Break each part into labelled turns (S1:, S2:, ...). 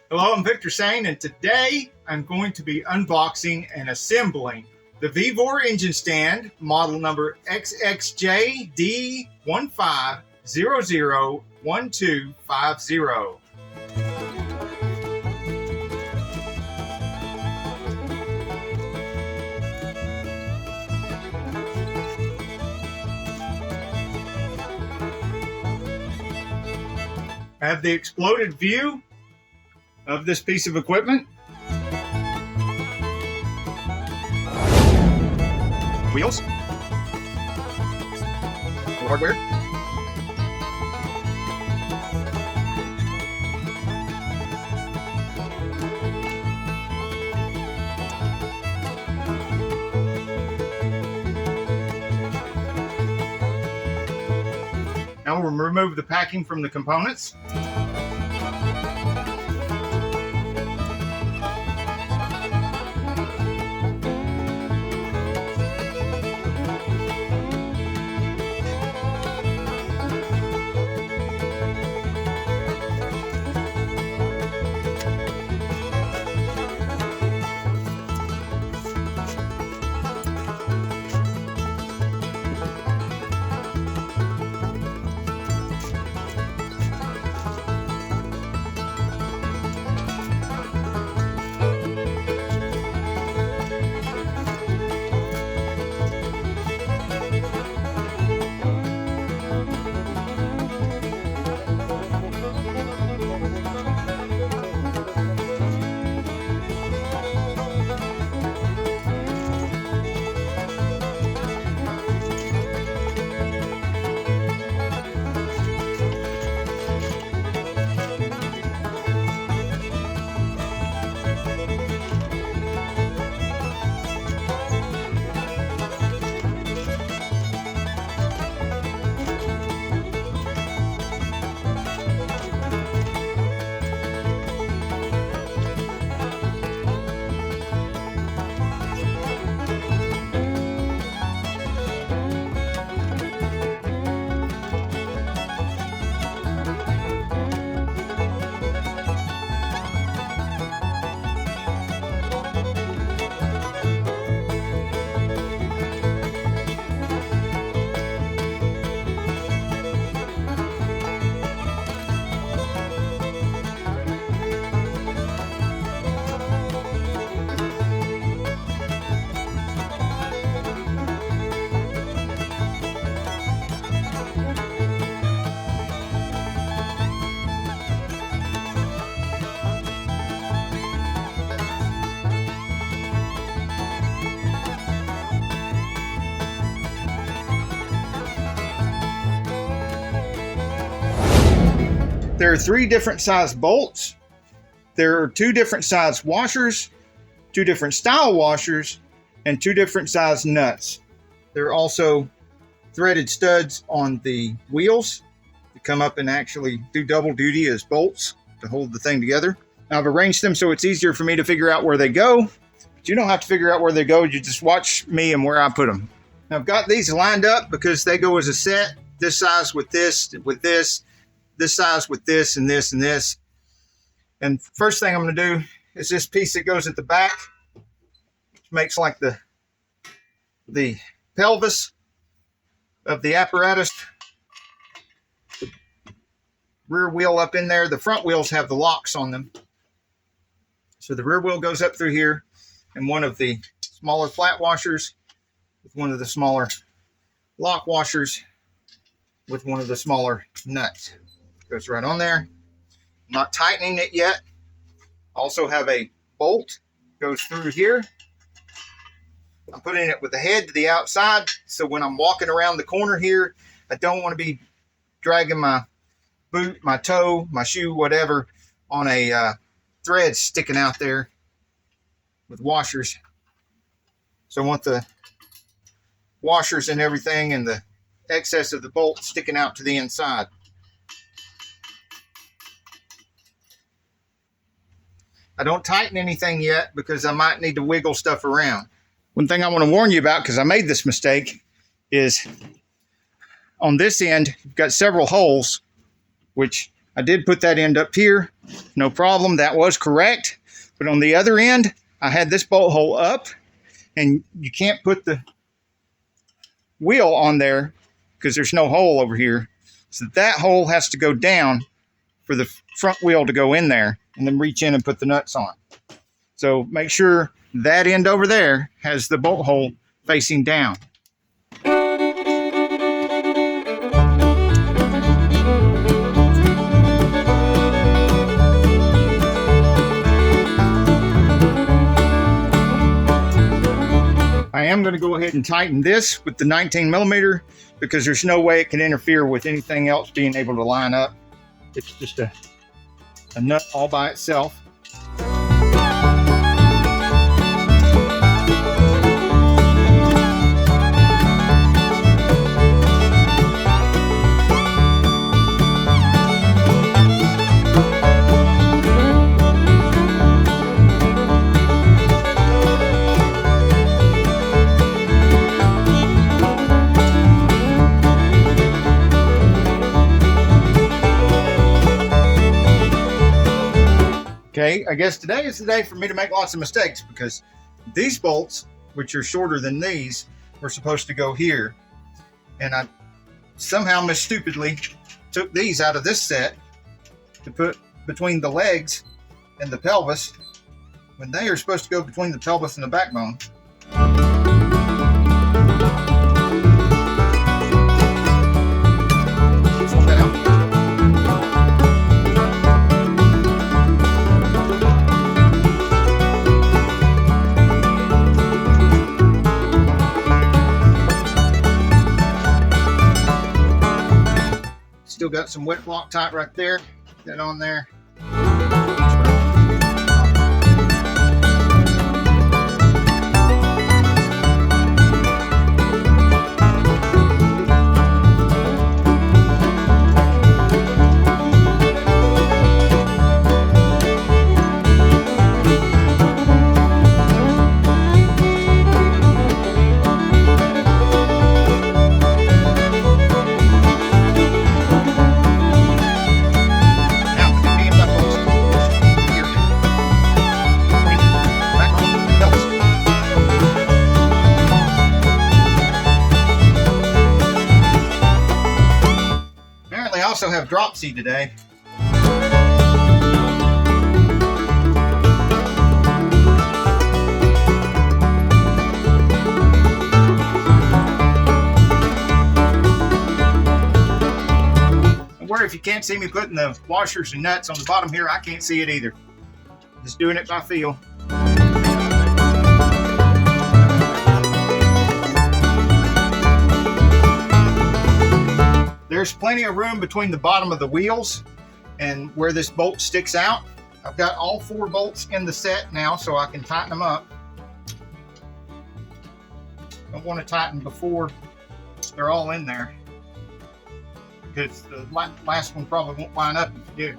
S1: Hello, I'm Victor Sane, and today I'm going to be unboxing and assembling the Vevor engine stand, model number XXJD15001250. I have the exploded view of this piece of equipment. Wheels. Hardware. Now we'll remove the packing from the components. There are 3 different size bolts. There are 2 different size washers, 2 different style washers, and 2 different size nuts. There are also threaded studs on the wheels to come up and actually do double duty as bolts to hold the thing together. Now, I've arranged them so it's easier for me to figure out where they go, but you don't have to figure out where they go. You just watch me and where I put them. Now, I've got these lined up because they go as a set, this size with this, this size with this and this and this. And first thing I'm going to do is this piece that goes at the back, which makes like the pelvis of the apparatus. The rear wheel up in there. The front wheels have the locks on them. So the rear wheel goes up through here, and one of the smaller flat washers with one of the smaller lock washers with one of the smaller nuts. Goes right on there. I'm not tightening it yet. Also have a bolt goes through here. I'm putting it with the head to the outside, so when I'm walking around the corner here, I don't want to be dragging my boot, my toe, my shoe, whatever, on a thread sticking out there with washers. So I want the washers and everything and the excess of the bolt sticking out to the inside. I don't tighten anything yet because I might need to wiggle stuff around. One thing I want to warn you about, because I made this mistake, is on this end, you've got several holes, which I did put that end up here. No problem. That was correct. But on the other end, I had this bolt hole up, and you can't put the wheel on there because there's no hole over here. So that hole has to go down for the front wheel to go in there and then reach in and put the nuts on. So make sure that end over there has the bolt hole facing down. I am going to go ahead and tighten this with the 19 millimeter because there's no way it can interfere with anything else being able to line up. It's just a nut all by itself. Okay, I guess today is the day for me to make lots of mistakes because these bolts, which are shorter than these, were supposed to go here. And I somehow stupidly took these out of this set to put between the legs and the pelvis when they are supposed to go between the pelvis and the backbone. Still got some wet Loctite right there. Put that on there. I also have drop C today. Don't worry if you can't see me putting the washers and nuts on the bottom here, I can't see it either. Just doing it by feel. There's plenty of room between the bottom of the wheels and where this bolt sticks out. I've got all 4 bolts in the set now, so I can tighten them up. Don't want to tighten before they're all in there because the last one probably won't line up if you do.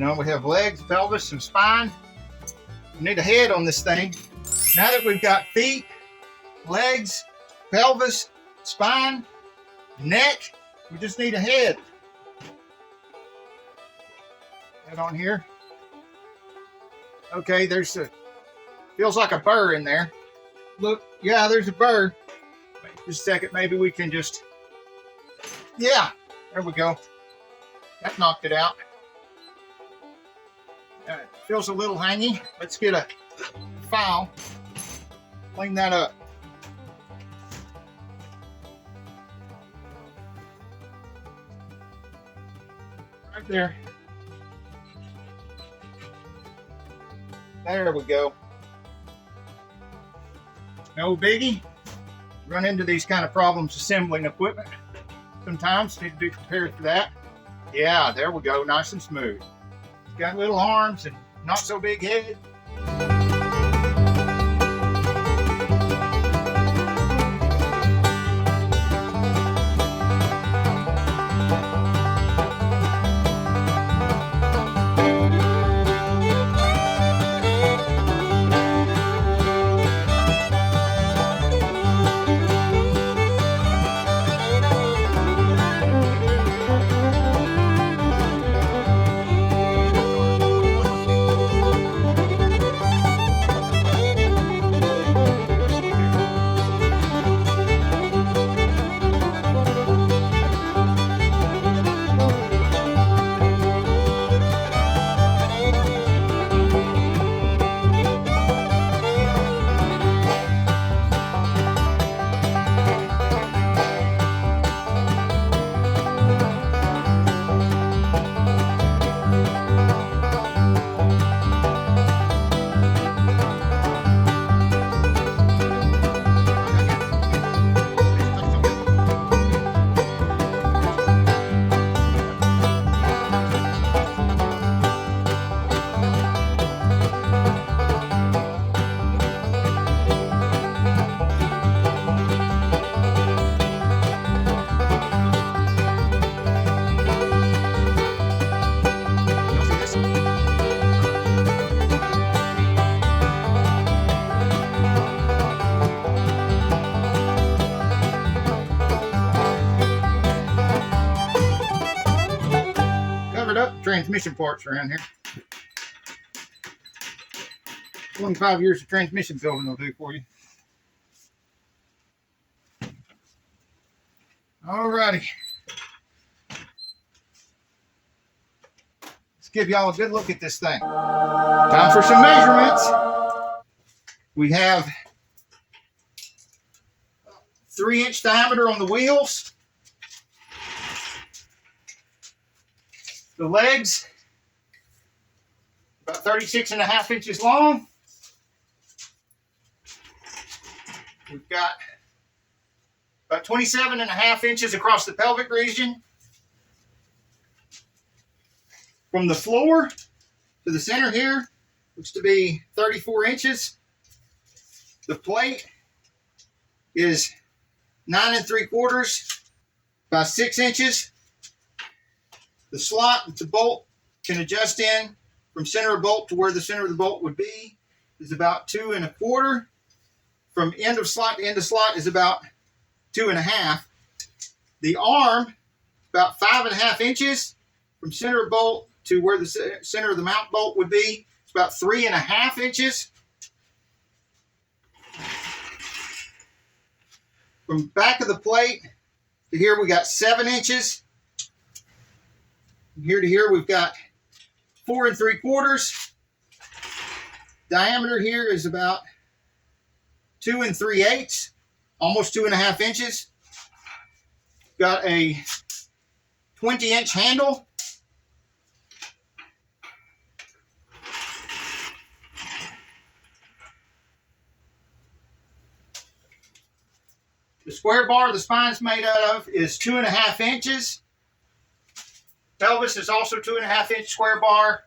S1: Now we have legs, pelvis, and spine. We need a head on this thing. Now that we've got feet, legs, pelvis, spine, neck, we just need a head. Head on here. Okay, feels like a burr in there. Look, yeah, there's a burr. Wait just a second, maybe we can just, yeah, there we go. That knocked it out. Feels a little hangy. Let's get a file, clean that up. Right there. There we go. No biggie. Run into these kind of problems assembling equipment. Sometimes need to be prepared for that. Yeah, there we go. Nice and smooth. Got little arms and not so big head. transmission parts around here. 25 years of transmission building will do for you. Alrighty. Let's give y'all a good look at this thing. Time for some measurements. We have 3-inch diameter on the wheels. The legs, about 36.5 inches long. We've got about 27.5 inches across the pelvic region. From the floor to the center here, looks to be 34 inches. The plate is 9 3/4 by 6 inches. The slot that the bolt can adjust in from center of bolt to where the center of the bolt would be is about 2 1/4. From end of slot to end of slot is about 2 1/2. The arm, about 5 1/2 inches. From center of bolt to where the center of the mount bolt would be, it's about 3 1/2 inches. From back of the plate to here, we got 7 inches. From here to here, we've got 4 3/4. Diameter here is about 2 3/8, almost 2 1/2 inches. Got a 20-inch handle. The square bar the spine's made out of is 2 1/2 inches. Pelvis is also 2 1/2 inch square bar.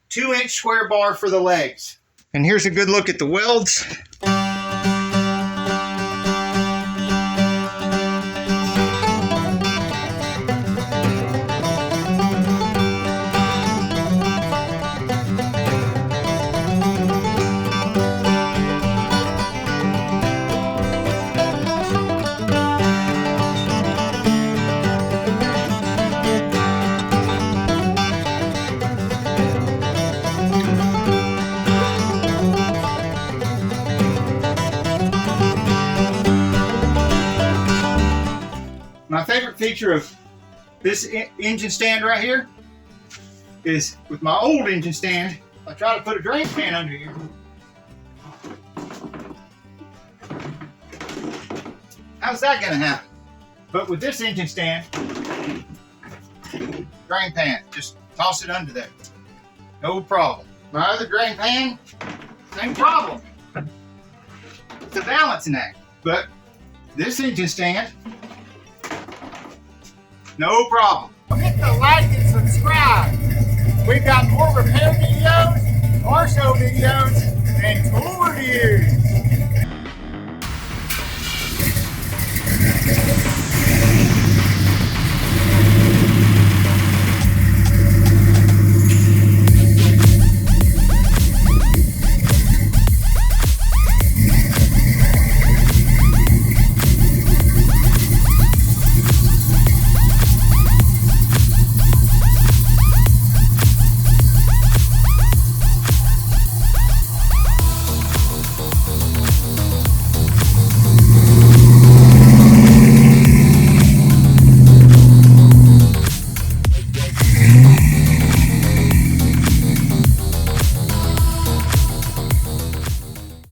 S1: 2-inch square bar for the legs. And here's a good look at the welds. My favorite feature of this engine stand right here is with my old engine stand, I try to put a drain pan under here. How's that going to happen? But with this engine stand, drain pan, just toss it under there. No problem. My other drain pan, same problem. It's a balancing act. But this engine stand, no problem. Hit the like and subscribe. We've got more repair videos, car show videos, and tool reviews.